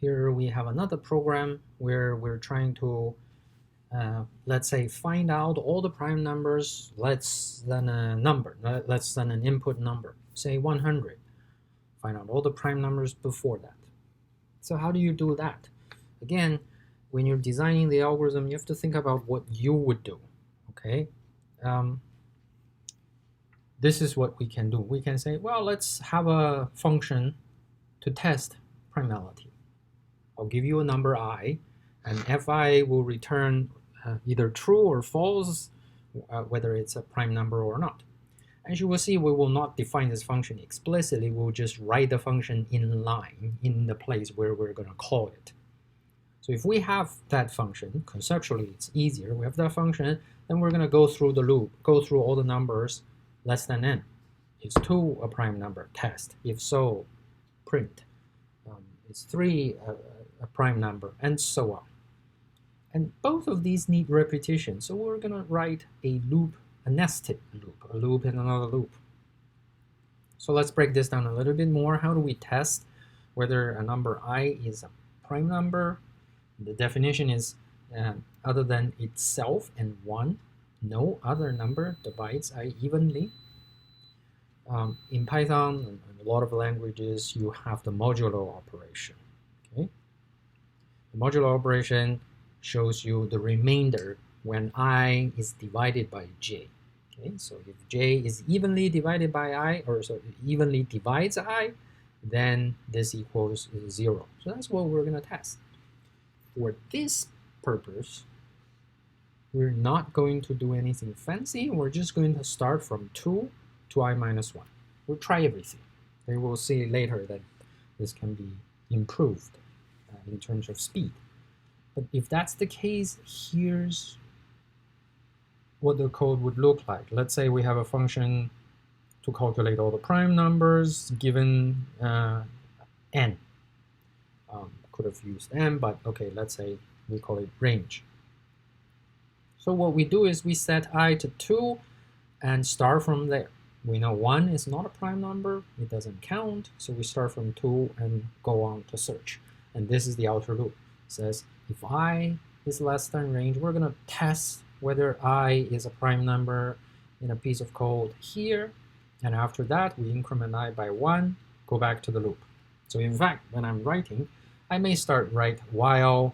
Here we have another program where we're trying to, let's say, find out all the prime numbers less than a number, less than an input number, say 100. Find out all the prime numbers before that. So how do you do that? Again, when you're designing the algorithm, you have to think about what you would do, okay? This is what we can do. We can say, well, let's have a function to test primality. I'll give you a number I, and fi will return either true or false, whether it's a prime number or not. As you will see, we will not define this function explicitly. We'll just write the function in line in the place where we're going to call it. So if we have that function, conceptually it's easier. We have that function, then we're going to go through the loop, go through all the numbers less than n. Is 2 a prime number? Test. If so, print. Is 3 a prime number? And so on. And both of these need repetition. So we're going to write a loop, a nested loop, a loop and another loop. So let's break this down a little bit more. How do we test whether a number I is a prime number? The definition is other than itself and 1, no other number divides I evenly. In Python and a lot of languages, you have the modulo operation. Okay? The modulo operation shows you the remainder when I is divided by j. Okay? So if j is evenly divided by I, or so evenly divides I, then this equals 0. So that's what we're going to test. For this purpose, we're not going to do anything fancy. We're just going to start from 2 to I minus 1. We'll try everything. And we'll see later that this can be improved in terms of speed. But if that's the case, here's what the code would look like. Let's say we have a function to calculate all the prime numbers given n. Could have used m, but okay, let's say we call it range. So what we do is we set I to 2 and start from there. We know 1 is not a prime number, it doesn't count, so we start from 2 and go on to search. And this is the outer loop. It says if I is less than range, we're going to test whether I is a prime number in a piece of code here, and after that we increment I by 1, go back to the loop. So in fact, when I'm writing, I may start write while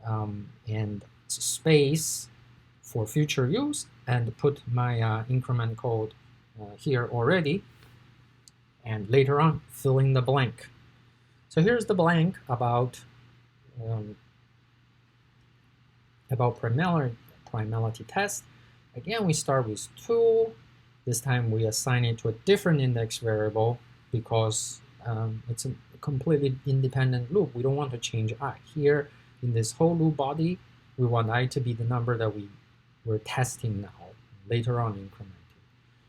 and space for future use and put my increment code here already, and later on fill in the blank. So here's the blank about primality test. Again, we start with 2. This time we assign it to a different index variable because it's a completely independent loop. We don't want to change I. Here in this whole loop body, we want I to be the number that we're testing now, later on incrementing.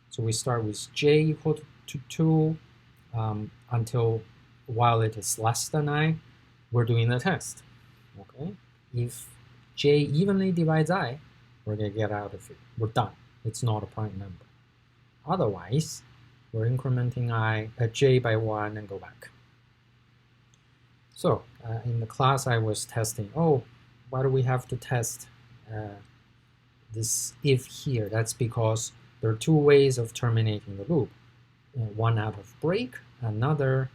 So we start with j equal to 2 until while it is less than I, we're doing the test. Okay? If j evenly divides I, we're going to get out of it. We're done. It's not a prime number. Otherwise, we're incrementing I at j by 1 and go back. So in the class I was testing, why do we have to test this if here? That's because there are 2 ways of terminating the loop. One out of break, another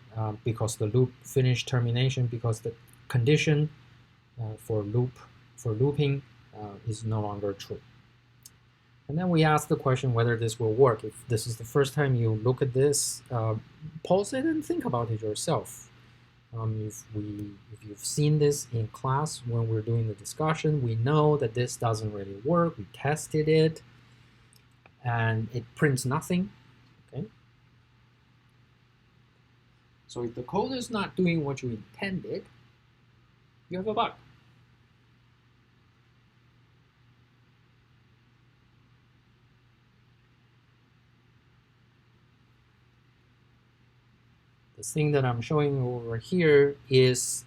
because the loop finished termination because the condition for looping is no longer true. And then we ask the question whether this will work. If this is the first time you look at this, pause it and think about it yourself. If you've seen this in class when we're doing the discussion, we know that this doesn't really work. We tested it, and it prints nothing. Okay. So if the code is not doing what you intended, you have a bug. The thing that I'm showing over here is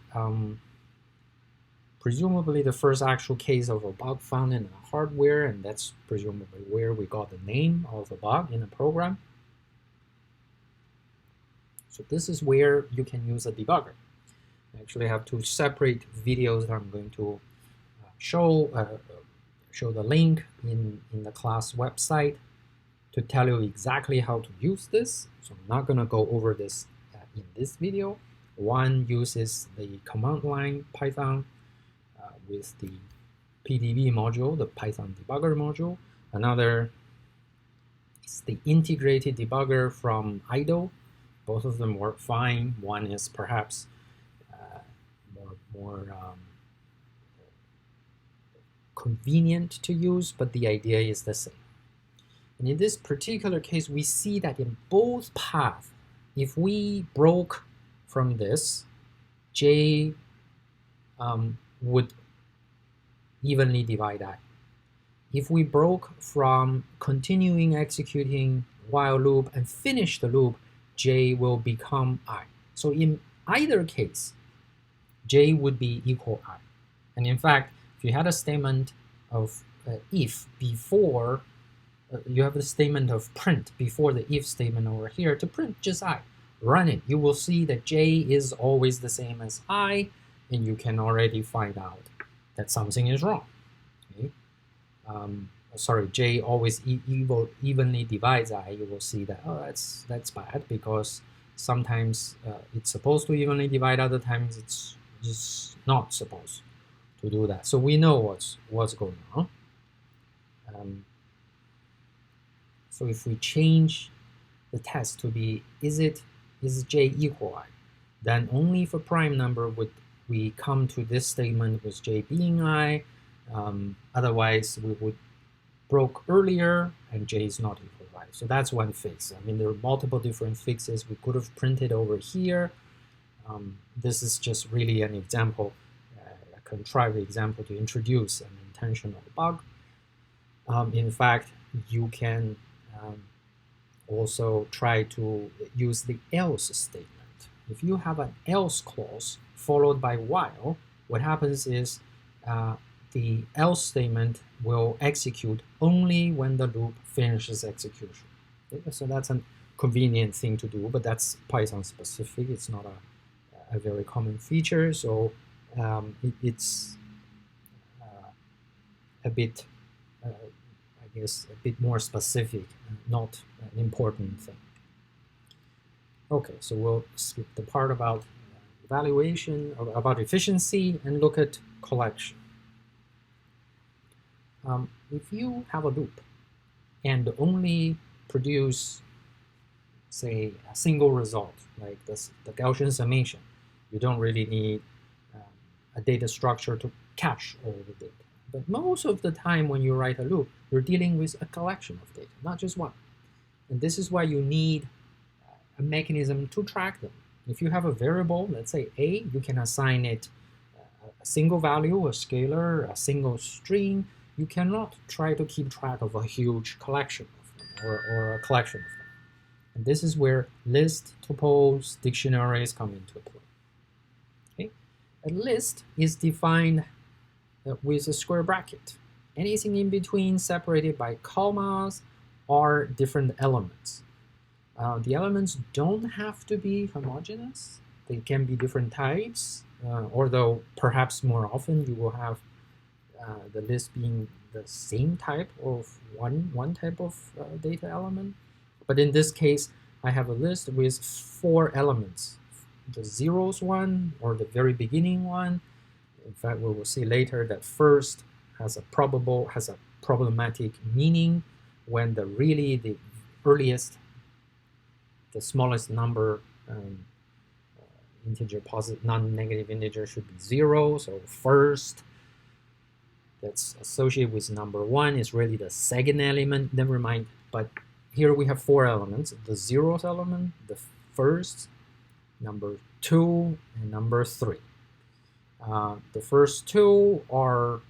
presumably the first actual case of a bug found in the hardware, and that's presumably where we got the name of a bug in a program. So this is where you can use a debugger. I actually have two separate videos that I'm going to show the link in the class website to tell you exactly how to use this. So I'm not going to go over this in this video. One uses the command line Python with the PDB module, the Python debugger module. Another is the integrated debugger from IDLE. Both of them work fine. One is perhaps more convenient to use, but the idea is the same. And in this particular case, we see that in both paths, if we broke from this, J would evenly divide I. If we broke from continuing executing while loop and finish the loop, J will become I. So in either case, J would be equal I. And in fact, if you had a statement of if before, you have the statement of print before the if statement over here to print just I. Run it. You will see that J is always the same as I, and you can already find out that something is wrong. Okay? Sorry, J always evenly divides I. You will see that, oh, that's bad, because sometimes it's supposed to evenly divide, other times it's just not supposed to do that. So we know what's going on. So if we change the test to be is J equal I, then only for prime number would we come to this statement with J being I. Otherwise, we would broke earlier and J is not equal to I. So that's one fix. I mean, there are multiple different fixes we could have printed over here. This is just really an example, a contrived example to introduce an intentional bug. In fact, you can also try to use the else statement. If you have an else clause followed by while, what happens is the else statement will execute only when the loop finishes execution. Okay? So that's a convenient thing to do, but that's Python specific. It's not a very common feature, so it's a bit, I guess, a bit more specific, not an important thing. Okay, so we'll skip the part about evaluation, about efficiency, and look at collection. If you have a loop and only produce, say, a single result, like the Gaussian summation, you don't really need a data structure to catch all the data. But most of the time when you write a loop, you're dealing with a collection of data, not just one. And this is why you need a mechanism to track them. If you have a variable, let's say A, you can assign it a single value, a scalar, a single string. You cannot try to keep track of a huge collection of them or a collection of them. And this is where list, tuples, dictionaries come into play. Okay? A list is defined with a square bracket. Anything in between separated by commas are different elements. The elements don't have to be homogeneous. They can be different types, although perhaps more often you will have the list being the same type of one type of data element. But in this case, I have a list with 4 elements. The zeros one, or the very beginning one. In fact, we will see later that first has a problematic meaning when the earliest, the smallest number, integer, positive, non-negative integer should be 0. So first, that's associated with number 1 is really the second element. Never mind. But here we have 4 elements: the 0th element, the first, number 2, and number 3. The first 2 are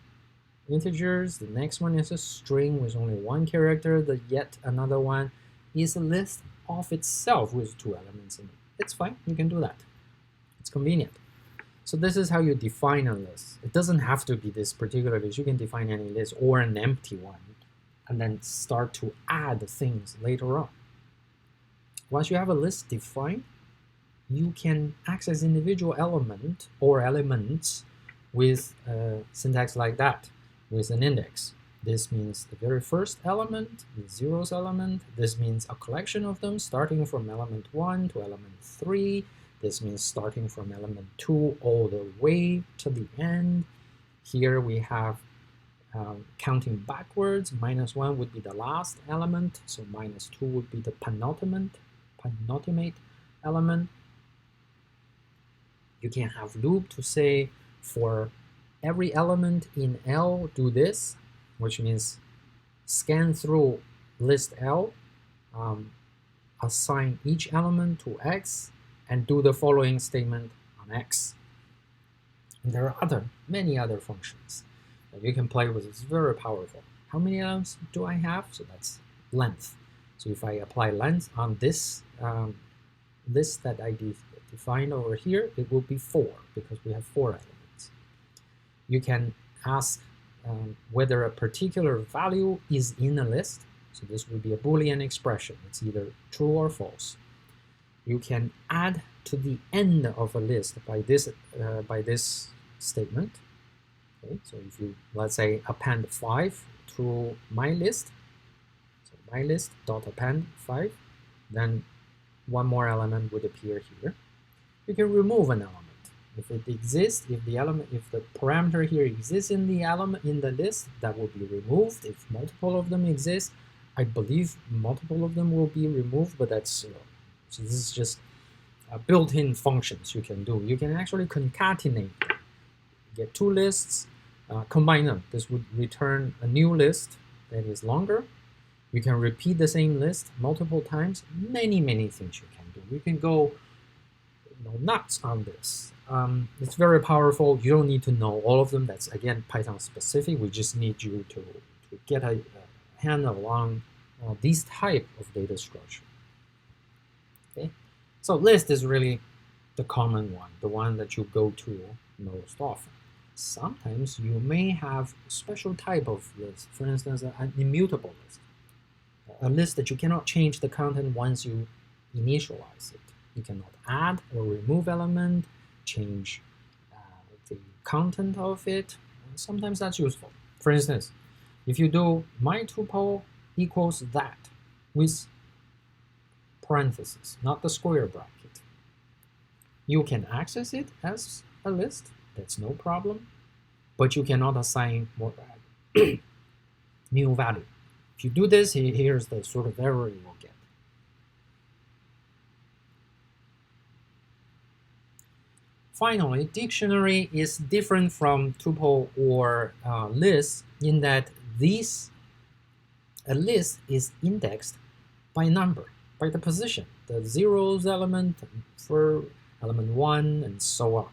integers. The next one is a string with only 1 character. The yet another one is a list of itself with 2 elements in it. It's fine. You can do that. It's convenient. So this is how you define a list. It doesn't have to be this particular list. You can define any list or an empty one and then start to add things later on. Once you have a list defined, you can access individual element or elements with syntax like that, with an index. This means the very first element, the zeros element. This means a collection of them starting from element 1 to element 3. This means starting from element 2 all the way to the end. Here we have counting backwards. -1 would be the last element, so -2 would be the penultimate element. You can have loop to say for every element in L, do this, which means scan through list L, assign each element to X, and do the following statement on X. And there are many other functions that you can play with. It's very powerful. How many elements do I have? So that's length. So if I apply length on this list that I defined over here, it will be 4 because we have 4 elements. You can ask whether a particular value is in a list. So this would be a Boolean expression. It's either true or false. You can add to the end of a list by this statement. Okay, so if you, let's say, append 5 to my list, so my list dot append 5, then one more element would appear here. You can remove an element if it exists. If the parameter here exists in the list, that will be removed. If multiple of them exist, I believe multiple of them will be removed, but that's so this is just built-in functions you can do. You can actually concatenate, get 2 lists, combine them. This would return a new list that is longer. You can repeat the same list multiple times. Many things you can do. You can go nuts on this. It's very powerful. You don't need to know all of them. That's, again, Python specific. We just need you to get a handle on these type of data structure. Okay, so list is really the common one, the one that you go to most often. Sometimes you may have a special type of list, for instance, an immutable list, a list that you cannot change the content once you initialize it. You cannot add or remove element, change the content of it. Sometimes that's useful. For instance, if you do my tuple equals that with parentheses, not the square bracket, you can access it as a list. That's no problem, but you cannot assign more new value. If you do this, here's the sort of error you will get. Finally, dictionary is different from tuple or list in that a list is indexed by number, by the position, the zeros element for element 1 and so on.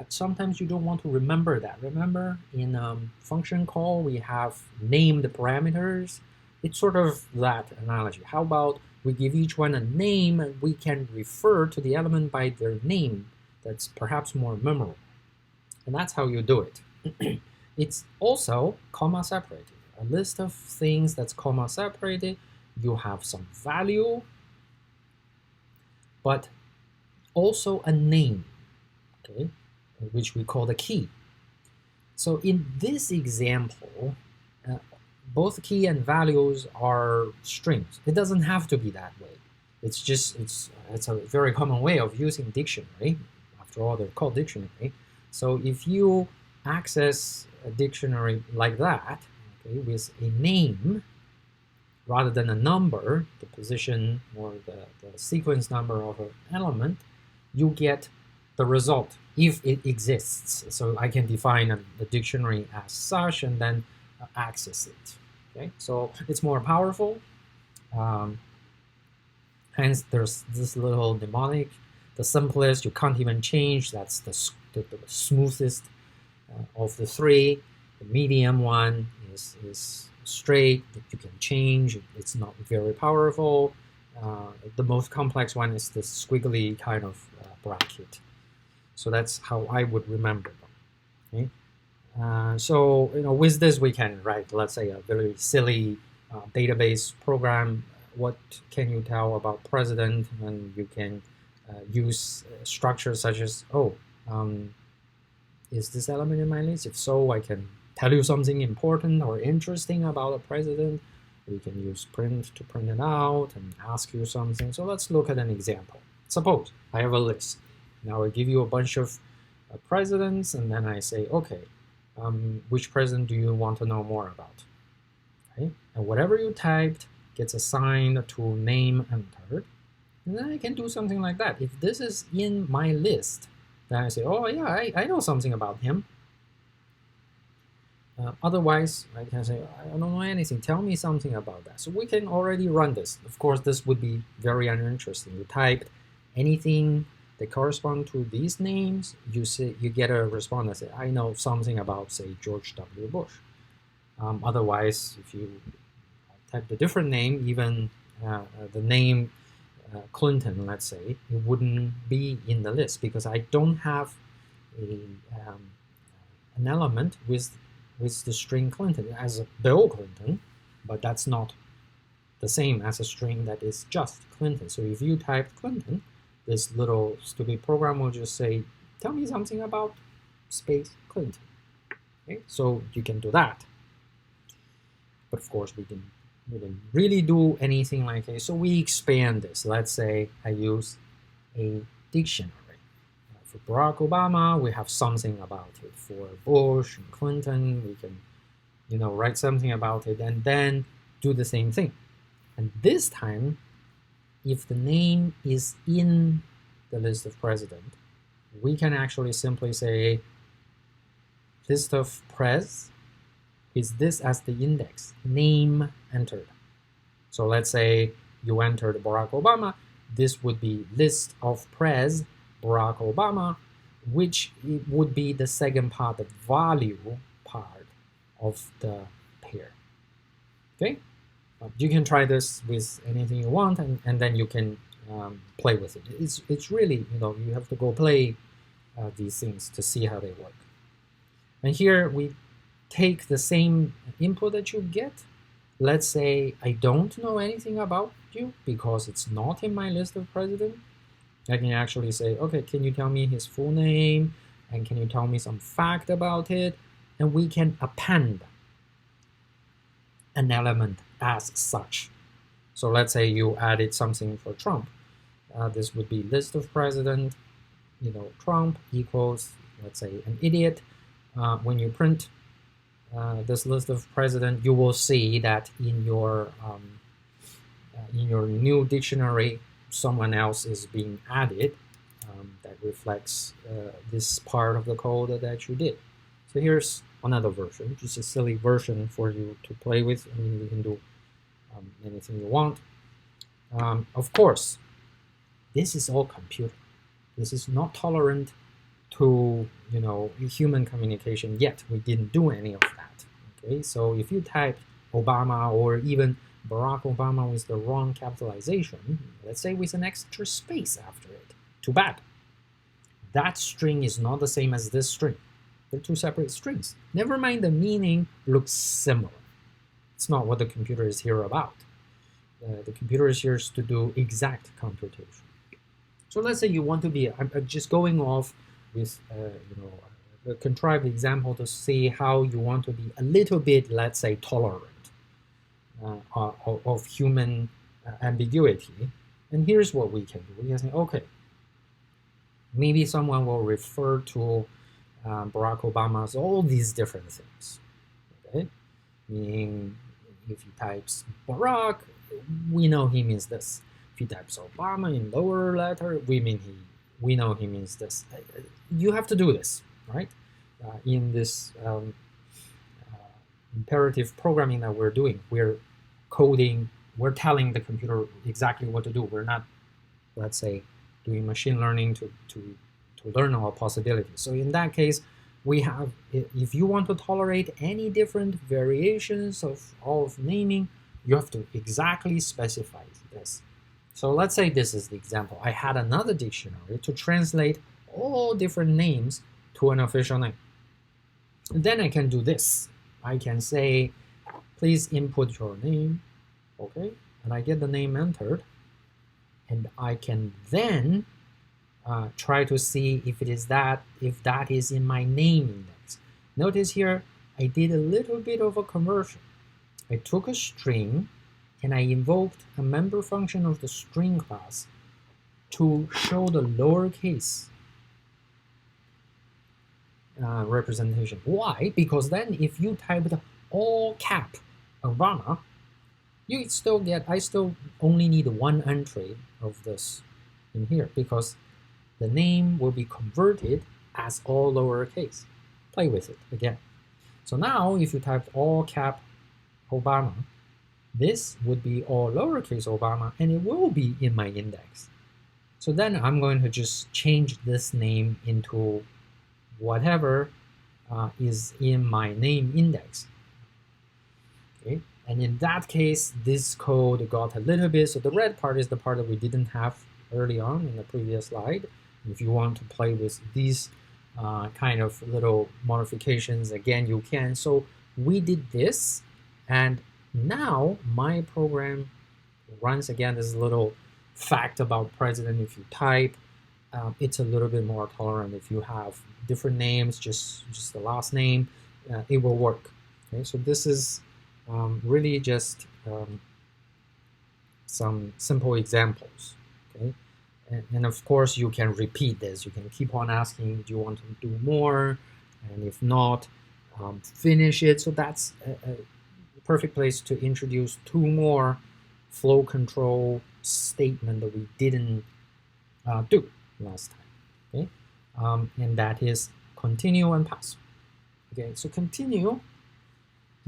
Sometimes you don't want to remember that. Remember, in function call, we have named parameters. It's sort of that analogy. How about we give each one a name and we can refer to the element by their name? That's perhaps more memorable. And that's how you do it. It's also comma separated. A list of things that's comma separated. You have some value, but also a name, okay, which we call the key. So in this example, both key and values are strings. It doesn't have to be that way. It's just it's a very common way of using dictionary. After all, they're called dictionary. So if you access a dictionary like that, okay, with a name rather than a number, the position or the sequence number of an element, you get the result if it exists. So I can define the dictionary as such and then access it. Okay, so it's more powerful. Hence, there's this little mnemonic. The simplest, you can't even change. That's the smoothest of the 3. The medium one is straight. You can change. It's not very powerful. The most complex one is the squiggly kind of bracket. So that's how I would remember them. Okay? So with this we can write, let's say, a very silly database program. What can you tell about president? And you can use structures such as, oh, is this element in my list? If so, I can tell you something important or interesting about a president. We can use print to print it out and ask you something. So let's look at an example. Suppose I have a list. Now I give you a bunch of presidents, and then I say, okay, which president do you want to know more about? Okay? And whatever you typed gets assigned to name entered. And then I can do something like that. If this is in my list, then I say, oh yeah, I know something about him. Otherwise, I can say, I don't know anything. Tell me something about that. So we can already run this. Of course, this would be very uninteresting. You typed anything that correspond to these names, you get a response that says, I know something about, say, George W. Bush. Otherwise, if you type a different name, even the name Clinton, let's say, it wouldn't be in the list because I don't have an element with the string Clinton as Bill Clinton, but that's not the same as a string that is just Clinton. So if you type Clinton, this little stupid program will just say, tell me something about space Clinton. Okay? So you can do that. But of course, we didn't really do anything like it. So we expand this. Let's say I use a dictionary. For Barack Obama, we have something about it. For Bush and Clinton, we can, write something about it and then do the same thing. And this time, if the name is in the list of president, we can actually simply say list of pres is this as the index, name entered. So let's say you entered Barack Obama, this would be list of pres Barack Obama, which it would be the second part, the value part of the pair. Okay? You can try this with anything you want, and then you can play with it. It's really, you have to go play these things to see how they work. And here we take the same input that you get. Let's say I don't know anything about you because it's not in my list of president. I can actually say, okay, can you tell me his full name? And can you tell me some fact about it? And we can append an element as such. So let's say you added something for Trump. This would be list of president, Trump equals, let's say, an idiot. When you print this list of president, you will see that in your new dictionary, someone else is being added that reflects this part of the code that you did. So here's another version, just a silly version for you to play with. I mean, you can do anything you want. Of course, this is all computer. This is not tolerant to human communication yet. We didn't do any of that. Okay, so if you type Obama or even Barack Obama with the wrong capitalization, let's say with an extra space after it, too bad. That string is not the same as this string. They're two separate strings. Never mind the meaning looks similar. It's not what the computer is here about. The computer is here to do exact computation. So let's say you want to be, I'm just going off with a contrived example to see how you want to be a little bit, let's say, tolerant of human ambiguity. And here's what we can do. We can say, okay, maybe someone will refer to Barack Obama as all these different things. Okay, meaning if he types Barack, we know he means this. If he types Obama in lower letter, we know he means this. You have to do this, right? In this imperative programming that we're doing, we're coding, we're telling the computer exactly what to do. We're not, let's say, doing machine learning to learn our possibilities. So in that case, we have, if you want to tolerate any different variations of naming, you have to exactly specify this. So let's say this is the example. I had another dictionary to translate all different names to an official name. And then I can do this. I can say, please input your name, okay? And I get the name entered. And I can then try to see if that is in my name index. Notice here I did a little bit of a conversion. I took a string and I invoked a member function of the string class to show the lowercase representation. Why? Because then if you typed all cap Obama, I still only need one entry of this in here because the name will be converted as all lowercase. Play with it again. So now if you type all cap Obama, this would be all lowercase Obama and it will be in my index. So then I'm going to just change this name into whatever is in my name index. Okay, and in that case, this code got a little bit, so the red part is the part that we didn't have early on in the previous slide. If you want to play with these kind of little modifications, again, you can. So we did this, and now my program runs again this little fact about president. If you type, it's a little bit more tolerant. If you have different names, just the last name, it will work. Okay, so this is really just some simple examples. Okay, and of course you can repeat this. You can keep on asking, do you want to do more? And if not, finish it. So that's a perfect place to introduce two more flow control statement that we didn't do last time. Okay, and that is continue and pass. Okay, so continue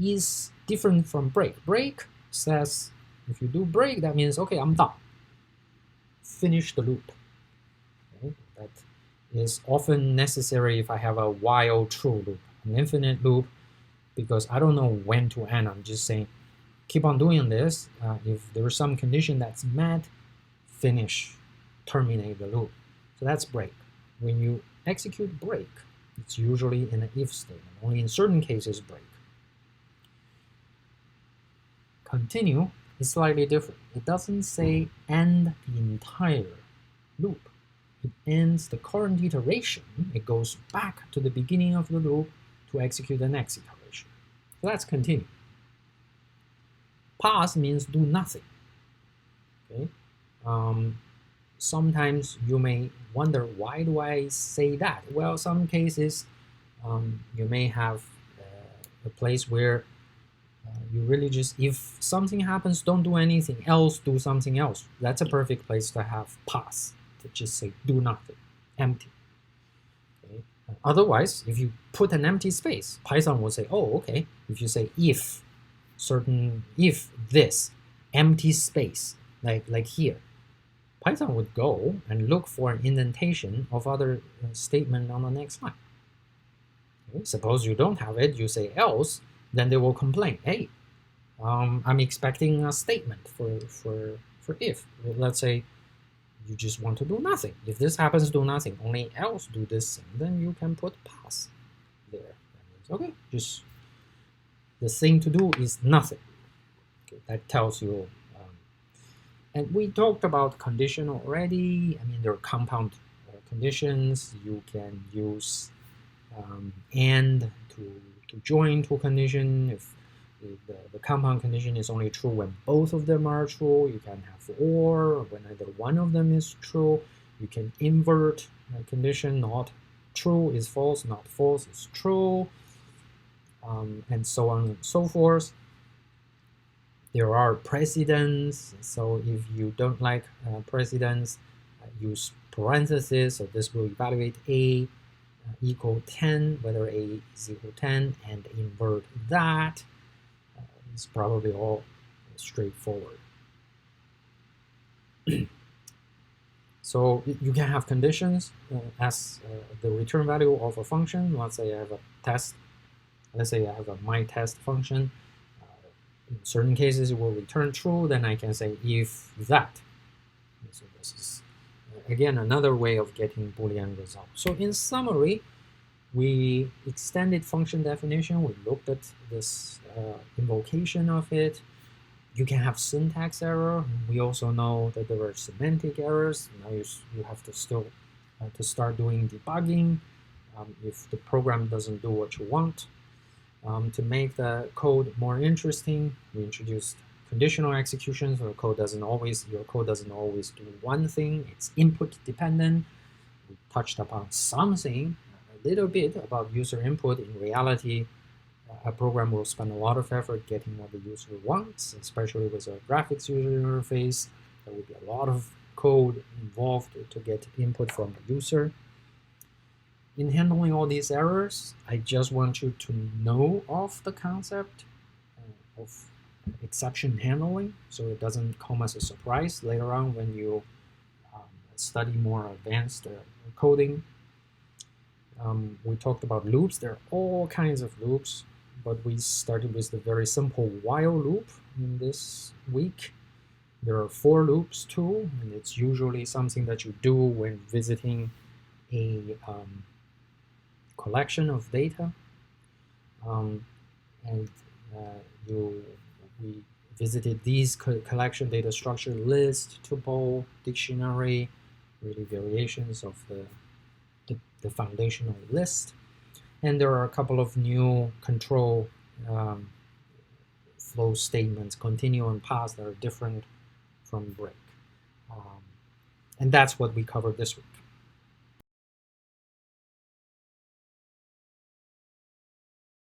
is different from break. Break says if you do break, that means okay, I'm done. Finish the loop. Okay, that is often necessary if I have a while true loop, an infinite loop, because I don't know when to end. I'm just saying keep on doing this. If there's some condition that's met, finish, terminate the loop. So that's break. When you execute break, it's usually in an if statement. Only in certain cases break. Continue is slightly different. It doesn't say end the entire loop. It ends the current iteration. It goes back to the beginning of the loop to execute the next iteration. So that's continue. Pass means do nothing. Okay. Sometimes you may wonder, why do I say that? Well, some cases you may have a place where you really just, if something happens, don't do anything else, do something else. That's a perfect place to have pass, to just say do nothing, empty. Okay. Otherwise, if you put an empty space, Python will say, oh, okay. If you say if this empty space, like here, Python would go and look for an indentation of other statement on the next line. Okay. Suppose you don't have it, you say else, then they will complain, hey, I'm expecting a statement for if. Let's say you just want to do nothing. If this happens, do nothing. Only else do this thing, then you can put pass there. That means, okay, just the thing to do is nothing. Okay, that tells you. And we talked about condition already. I mean, there are compound conditions. You can use and to join to a condition. If the compound condition is only true when both of them are true, you can have or when either one of them is true. You can invert a condition, not true is false, not false is true, and so on and so forth. There are precedents, so if you don't like precedents, use parentheses, so this will evaluate A equal 10, whether A is equal 10, and invert that. It's probably all straightforward. So you can have conditions as the return value of a function. Let's say I have a test. Let's say I have a my test function. In certain cases, it will return true. Then I can say if that. So this is again another way of getting Boolean result. So in summary, we extended function definition. We looked at this invocation of it. You can have syntax error. We also know that there are semantic errors. Now you have to still to start doing debugging if the program doesn't do what you want. To make the code more interesting, we introduced conditional execution, so your code doesn't always do one thing. It's input dependent. We touched upon something, a little bit about user input. In reality, a program will spend a lot of effort getting what the user wants, especially with a graphics user interface. There will be a lot of code involved to get input from the user. In handling all these errors, I just want you to know of the concept of exception handling, so it doesn't come as a surprise later on when you study more advanced coding. We talked about loops. There are all kinds of loops, but we started with the very simple while loop in this week. There are for loops too, and it's usually something that you do when visiting a collection of data. And we visited these collection data structure: list, tuple, dictionary, really variations of the foundational list. And there are a couple of new control flow statements, continue and pass, that are different from break. And that's what we covered this week.